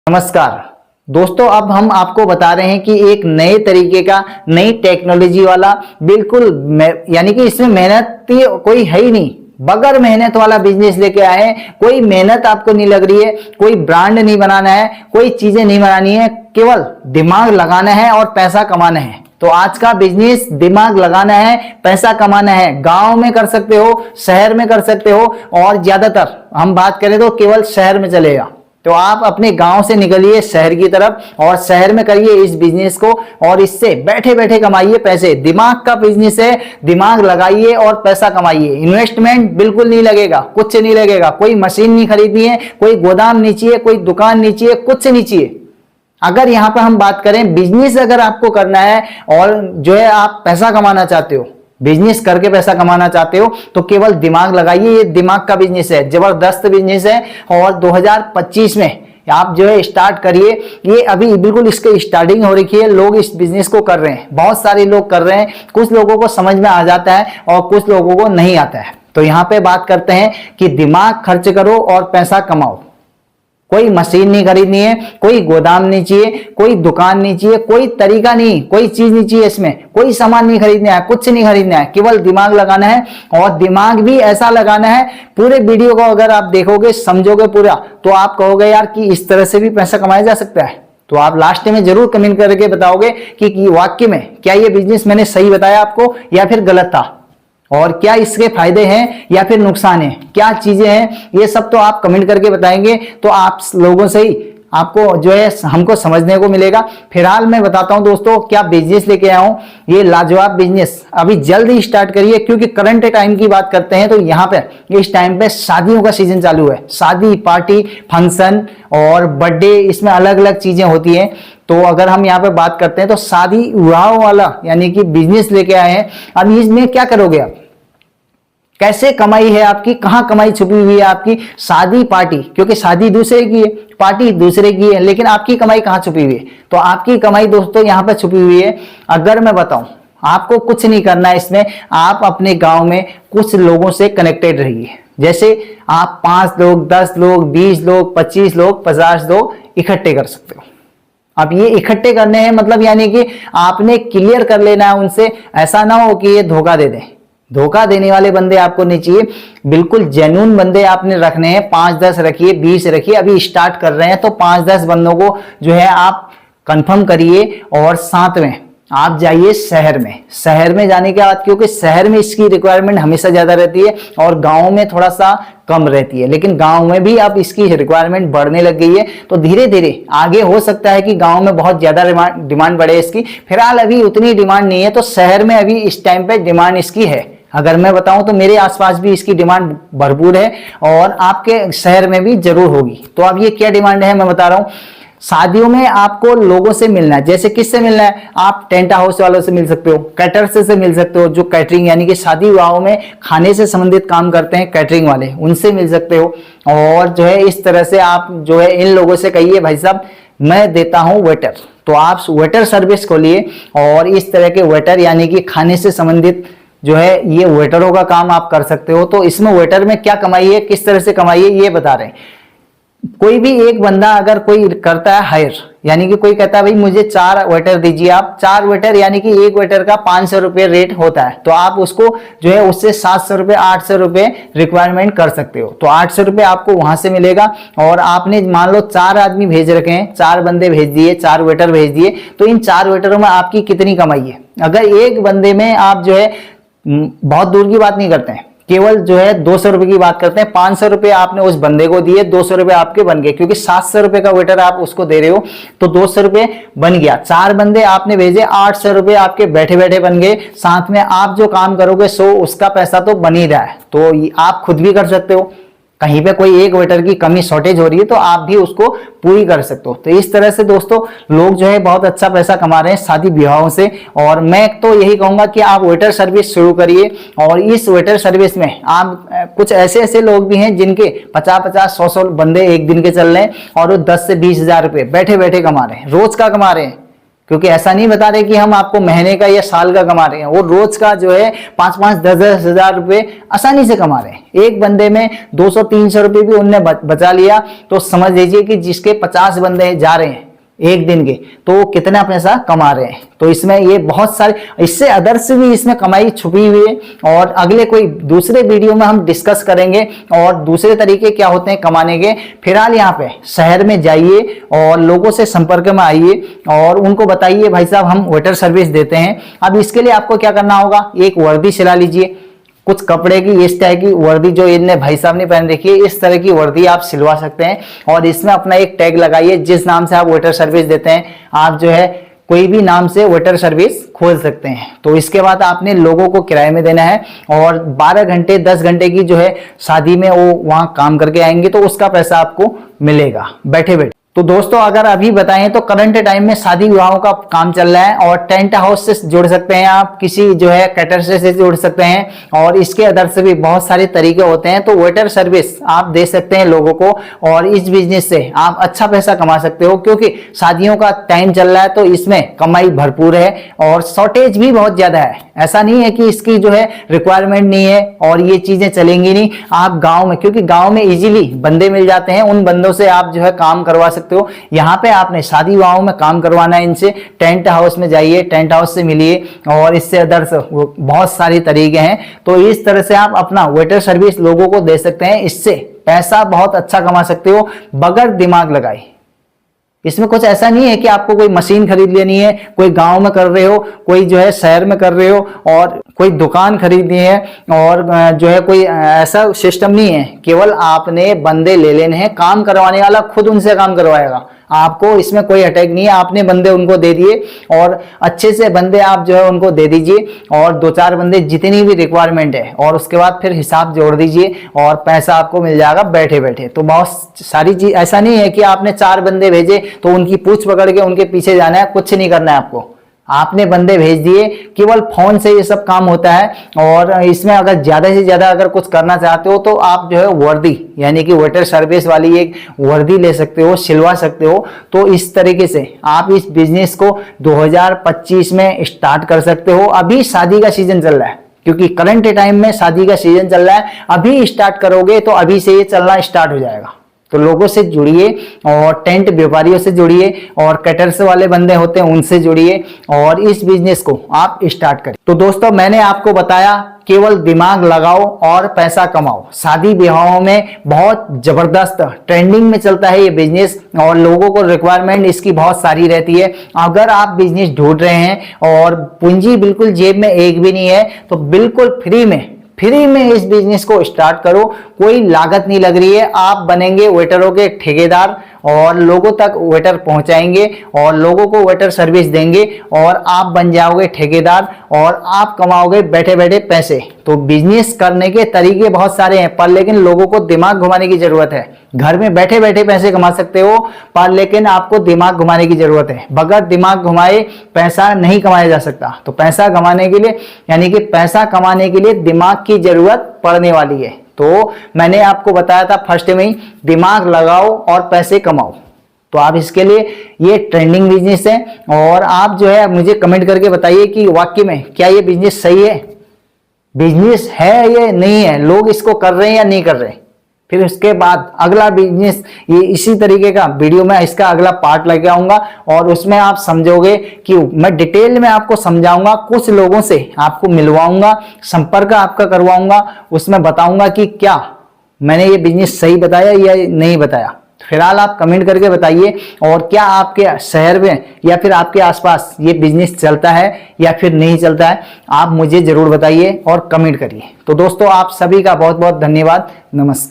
नमस्कार दोस्तों, अब हम आपको बता रहे हैं कि एक नए तरीके का, नई टेक्नोलॉजी वाला, बिल्कुल यानी कि इसमें मेहनत कोई है ही नहीं, बगैर मेहनत वाला बिजनेस लेके आए हैं। कोई मेहनत आपको नहीं लग रही है, कोई ब्रांड नहीं बनाना है, कोई चीजें नहीं बनानी है, केवल दिमाग लगाना है और पैसा कमाना है। तो आज का बिजनेस दिमाग लगाना है, पैसा कमाना है। गांव में कर सकते हो, शहर में कर सकते हो, और ज्यादातर हम बात करें तो केवल शहर में चलेगा। तो आप अपने गांव से निकलिए शहर की तरफ और शहर में करिए इस बिजनेस को, और इससे बैठे बैठे कमाइए पैसे। दिमाग का बिजनेस है, दिमाग लगाइए और पैसा कमाइए। इन्वेस्टमेंट बिल्कुल नहीं लगेगा, कुछ नहीं लगेगा, कोई मशीन नहीं खरीदनी है, कोई गोदाम नहीं चाहिए, कोई दुकान नहीं चाहिए, कुछ नहीं चाहिए। अगर यहां पर हम बात करें बिजनेस अगर आपको करना है और जो है आप पैसा कमाना चाहते हो, बिजनेस करके पैसा कमाना चाहते हो, तो केवल दिमाग लगाइए। ये दिमाग का बिजनेस है, जबरदस्त बिजनेस है, और 2025 में आप जो है स्टार्ट करिए। ये अभी बिल्कुल इसके स्टार्टिंग हो रखी है, लोग इस बिजनेस को कर रहे हैं, बहुत सारे लोग कर रहे हैं। कुछ लोगों को समझ में आ जाता है और कुछ लोगों को नहीं आता है। तो यहाँ पे बात करते हैं कि दिमाग खर्च करो और पैसा कमाओ। कोई मशीन नहीं खरीदनी है, कोई गोदाम नहीं चाहिए, कोई दुकान नहीं चाहिए, कोई तरीका नहीं, कोई चीज नहीं चाहिए, इसमें कोई सामान नहीं खरीदना है, कुछ नहीं खरीदना है, केवल दिमाग लगाना है। और दिमाग भी ऐसा लगाना है, पूरे वीडियो को अगर आप देखोगे, समझोगे पूरा, तो आप कहोगे यार कि इस तरह से भी पैसा कमाया जा सकता है। तो आप लास्ट में जरूर कमेंट करके बताओगे कि वाकई में क्या ये बिजनेस मैंने सही बताया आपको या फिर गलत था, और क्या इसके फायदे हैं या फिर नुकसान है, क्या चीजें हैं, ये सब तो आप कमेंट करके बताएंगे। तो आप लोगों से ही आपको जो है हमको समझने को मिलेगा। फिलहाल मैं बताता हूं दोस्तों क्या बिजनेस लेके आया हूं। ये लाजवाब बिजनेस अभी जल्द ही स्टार्ट करिए, क्योंकि करंट टाइम की बात करते हैं तो यहाँ पे इस टाइम पे शादियों का सीजन चालू है। शादी, पार्टी, फंक्शन और बर्थडे, इसमें अलग अलग चीजें होती हैं। तो अगर हम यहाँ पे बात करते हैं तो शादी विवाह वाला यानी कि बिजनेस लेके आए हैं। अब इसमें क्या करोगे आप, कैसे कमाई है आपकी, कहां कमाई छुपी हुई है आपकी। शादी, पार्टी, क्योंकि शादी दूसरे की है, पार्टी दूसरे की है, लेकिन आपकी कमाई कहां छुपी हुई है। तो आपकी कमाई दोस्तों यहां पर छुपी हुई है। अगर मैं बताऊं, आपको कुछ नहीं करना है इसमें, आप अपने गांव में कुछ लोगों से कनेक्टेड रहिए। जैसे आप 5 लोग, 10 लोग, 20 लोग, 25 लोग, 50 लोग इकट्ठे कर सकते हो। अब ये इकट्ठे करने हैं मतलब यानी कि आपने क्लियर कर लेना है उनसे। ऐसा ना हो कि ये धोखा दे दें, धोखा देने वाले बंदे आपको नहीं चाहिए। बिल्कुल जेन्युइन बंदे आपने रखने हैं। 5-10 रखिए, 20 रखिए। अभी स्टार्ट कर रहे हैं तो 5-10 बंदों को जो है आप कंफर्म करिए, और साथ में आप जाइए शहर में। शहर में जाने के बाद, क्योंकि शहर में इसकी रिक्वायरमेंट हमेशा ज्यादा रहती है और गांव में थोड़ा सा कम रहती है, लेकिन गांव में भी अब इसकी रिक्वायरमेंट बढ़ने लग गई है। तो धीरे धीरे आगे हो सकता है कि गांव में बहुत ज्यादा डिमांड बढ़े इसकी। फिलहाल अभी उतनी डिमांड नहीं है, तो शहर में अभी इस टाइम पे डिमांड इसकी है। अगर मैं बताऊं तो मेरे आसपास भी इसकी डिमांड भरपूर है, और आपके शहर में भी जरूर होगी। तो अब ये क्या डिमांड है मैं बता रहा हूं। शादियों में आपको लोगों से मिलना है। जैसे किससे मिलना है, आप टेंट हाउस वालों से मिल सकते हो, कैटरर्स से मिल सकते हो, जो कैटरिंग यानी कि शादी विवाहों में खाने से संबंधित काम करते हैं कैटरिंग वाले, उनसे मिल सकते हो। और जो है इस तरह से आप जो है इन लोगों से कहिए भाई साहब मैं देता हूं वेटर, तो आप वेटर सर्विस खोलिए। और इस तरह के वेटर यानी कि खाने से संबंधित जो है ये वेटरों का काम आप कर सकते हो। तो इसमें वेटर में क्या कमाई है, किस तरह से कमाई है, ये बता रहे हैं। कोई भी एक बंदा अगर कोई करता है हायर, यानी कि कोई कहता है भाई मुझे 4 वेटर दीजिए आप, 4 वेटर यानी कि एक वेटर का 500 रुपये रेट होता है, तो आप उसको जो है उससे 700 रुपये 800 रुपये रिक्वायरमेंट कर सकते हो। तो 800 रुपये आपको वहां से मिलेगा। और आपने मान लो 4 आदमी भेज रखे हैं, 4 बंदे भेज दिए, 4 वेटर भेज दिए, तो इन 4 वेटरों में आपकी कितनी कमाई है। अगर एक बंदे में आप जो है बहुत दूर की बात नहीं करते हैं, केवल जो है 200 रुपए की बात करते हैं। 500 रुपए आपने उस बंदे को दिए, 200 रुपए आपके बन गए, क्योंकि 700 रुपए का वेटर आप उसको दे रहे हो, तो 200 रुपए बन गया। 4 बंदे आपने भेजे, 800 रुपए आपके बैठे बैठे बन गए। साथ में आप जो काम करोगे सो उसका पैसा तो बन ही रहा है। तो आप खुद भी कर सकते हो, कहीं पे कोई एक वेटर की कमी शॉर्टेज हो रही है तो आप भी उसको पूरी कर सकते हो। तो इस तरह से दोस्तों लोग जो है बहुत अच्छा पैसा कमा रहे हैं शादी विवाहों से। और मैं तो यही कहूंगा कि आप वेटर सर्विस शुरू करिए, और इस वेटर सर्विस में आप कुछ ऐसे ऐसे लोग भी हैं जिनके 50-50, 100-100 बंदे एक दिन के चल रहे हैं, और वो 10 से 20 हजार रुपये बैठे बैठे कमा रहे हैं, रोज का कमा रहे हैं। क्योंकि ऐसा नहीं बता रहे कि हम आपको महीने का या साल का कमा रहे हैं, वो रोज का जो है 5-5, 10-10 हजार रुपए आसानी से कमा रहे हैं। एक बंदे में 200-300 रुपए भी उनने बचा लिया तो समझ लीजिए कि जिसके 50 बंदे जा रहे हैं एक दिन के, तो वो कितना पैसा कमा रहे हैं। तो इसमें ये बहुत सारे, इससे अदर्स भी इसमें कमाई छुपी हुई है और अगले कोई दूसरे वीडियो में हम डिस्कस करेंगे और दूसरे तरीके क्या होते हैं कमाने के। फिलहाल यहाँ पे शहर में जाइए और लोगों से संपर्क में आइए और उनको बताइए भाई साहब हम वेटर सर्विस देते हैं। अब इसके लिए आपको क्या करना होगा, एक वर्दी सिला लीजिए, कुछ कपड़े की इस टाइप की वर्दी जो इनने भाई साहब ने पहन रखी है, इस तरह की वर्दी आप सिलवा सकते हैं और इसमें अपना एक टैग लगाइए जिस नाम से आप वेटर सर्विस देते हैं। आप जो है कोई भी नाम से वेटर सर्विस खोल सकते हैं। तो इसके बाद आपने लोगों को किराए में देना है और 12 घंटे 10 घंटे की जो है शादी में वो वहां काम करके आएंगे तो उसका पैसा आपको मिलेगा बैठे बैठे। तो दोस्तों अगर अभी बताएं तो करंट टाइम में शादी विवाहों का काम चल रहा है और टेंट हाउस से जुड़ सकते हैं आप, किसी जो है कैटर से जुड़ सकते हैं और इसके अदर से भी बहुत सारे तरीके होते हैं। तो वेटर सर्विस आप दे सकते हैं लोगों को और इस बिजनेस से आप अच्छा पैसा कमा सकते हो क्योंकि शादियों का टाइम चल रहा है तो इसमें कमाई भरपूर है और शॉर्टेज भी बहुत ज्यादा है। ऐसा नहीं है कि इसकी जो है रिक्वायरमेंट नहीं है और ये चीजें चलेंगी नहीं। आप गाँव में, क्योंकि गाँव में इजीली बंदे मिल जाते हैं, उन बंदों से आप जो है काम करवा सकते हो। यहाँ पे आपने शादी विवाहों में काम करवाना है इनसे, टेंट हाउस में जाइए, टेंट हाउस से मिलिए और इससे अदर्स बहुत सारे तरीके हैं। तो इस तरह से आप अपना वेटर सर्विस लोगों को दे सकते हैं, इससे पैसा बहुत अच्छा कमा सकते हो बगैर दिमाग लगाए। इसमें कुछ ऐसा नहीं है कि आपको कोई मशीन खरीद लेनी है, कोई गांव में कर रहे हो, कोई जो है शहर में कर रहे हो और कोई दुकान खरीदनी है और जो है कोई ऐसा सिस्टम नहीं है। केवल आपने बंदे ले लेने हैं, काम करवाने वाला खुद उनसे काम करवाएगा। आपको इसमें कोई अटैक नहीं है, आपने बंदे उनको दे दिए और अच्छे से बंदे आप जो है उनको दे दीजिए और 2-4 बंदे जितनी भी रिक्वायरमेंट है और उसके बाद फिर हिसाब जोड़ दीजिए और पैसा आपको मिल जाएगा बैठे बैठे। तो बहुत सारी चीज, ऐसा नहीं है कि आपने 4 बंदे भेजे तो उनकी पूंछ पकड़ के उनके पीछे जाना है, कुछ नहीं करना है आपको। आपने बंदे भेज दिए, केवल फोन से ये सब काम होता है और इसमें अगर ज्यादा से ज्यादा अगर कुछ करना चाहते हो तो आप जो है वर्दी यानी कि वेटर सर्विस वाली एक वर्दी ले सकते हो, सिलवा सकते हो। तो इस तरीके से आप इस बिजनेस को 2025 में स्टार्ट कर सकते हो। अभी शादी का सीजन चल रहा है क्योंकि करंट टाइम में शादी का सीजन चल रहा है, अभी स्टार्ट करोगे तो अभी से ये चलना स्टार्ट हो जाएगा। तो लोगों से जुड़िए और टेंट व्यापारियों से जुड़िए और कैटर्स वाले बंदे होते हैं उनसे जुड़िए और इस बिजनेस को आप स्टार्ट करें। तो दोस्तों मैंने आपको बताया केवल दिमाग लगाओ और पैसा कमाओ। शादी विवाहों में बहुत जबरदस्त ट्रेंडिंग में चलता है ये बिजनेस और लोगों को रिक्वायरमेंट इसकी बहुत सारी रहती है। अगर आप बिजनेस ढूंढ रहे हैं और पूंजी बिल्कुल जेब में एक भी नहीं है तो बिल्कुल फ्री में इस बिजनेस को स्टार्ट करो। कोई लागत नहीं लग रही है, आप बनेंगे वेटरों के ठेकेदार और लोगों तक वेटर पहुंचाएंगे और लोगों को वेटर सर्विस देंगे और आप बन जाओगे ठेकेदार और आप कमाओगे बैठे बैठे पैसे। तो बिजनेस करने के तरीके बहुत सारे हैं पर लेकिन लोगों को दिमाग घुमाने की जरूरत है। घर में बैठे बैठे पैसे कमा सकते हो पर लेकिन आपको दिमाग घुमाने की जरूरत है। बगैर दिमाग घुमाए पैसा नहीं कमाया जा सकता। तो पैसा कमाने के लिए यानी कि पैसा कमाने के लिए दिमाग की जरूरत पड़ने वाली है। तो मैंने आपको बताया था फर्स्ट में ही, दिमाग लगाओ और पैसे कमाओ। तो आप इसके लिए ये ट्रेंडिंग बिजनेस है और आप जो है मुझे कमेंट करके बताइए कि वाकई में क्या ये बिजनेस सही है, बिजनेस है या नहीं है, लोग इसको कर रहे हैं या नहीं कर रहे। फिर उसके बाद अगला बिजनेस ये इसी तरीके का वीडियो में इसका अगला पार्ट लेके आऊंगा और उसमें आप समझोगे कि मैं डिटेल में आपको समझाऊंगा, कुछ लोगों से आपको मिलवाऊंगा, संपर्क आपका करवाऊंगा, उसमें बताऊंगा कि क्या मैंने ये बिजनेस सही बताया या नहीं बताया। फिलहाल आप कमेंट करके बताइए और क्या आपके शहर में या फिर आपके आसपास ये बिजनेस चलता है या फिर नहीं चलता है, आप मुझे जरूर बताइए और कमेंट करिए। तो दोस्तों आप सभी का बहुत बहुत धन्यवाद। नमस्कार।